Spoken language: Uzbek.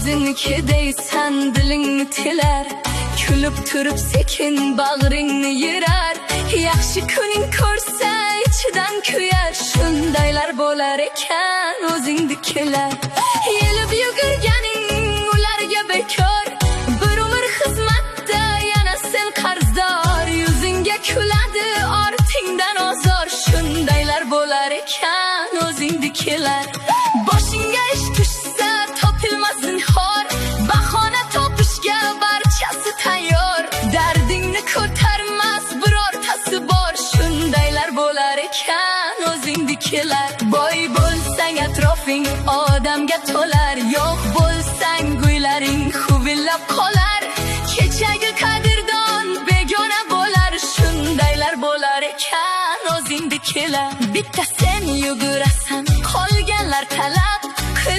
o'zingniki deysan dilingni tilar, kulib turib sekin bag'ringni yirar. Yaxshi kuning ko'rsa ichidan kuyar, shundaylar bo'lar ekan o'zingnikilar. Yelib yugurganing ularga bekor, bir umr xizmatda yana sen qarzdor. Yuzingga kuladi ortingdan ozor, shundaylar bo'lar ekan o'zingnikilar. Boshingga ish tushsa topilmasin xor, bahona topishga barchasi tayyor. Dardingni ko'tarmas birortasi bor, shundaylar bo'lar ekan o'zingnikilar. Boy bo'lsang atrofing odamga to'lar, yo'q bo'lsang guylaring huvillab qolar. Kechagi qadrdon begona bo'lar, shundaylar bo'lar ekan o'zingnikilar. Bitta sen yugurasan, qolganlar talar.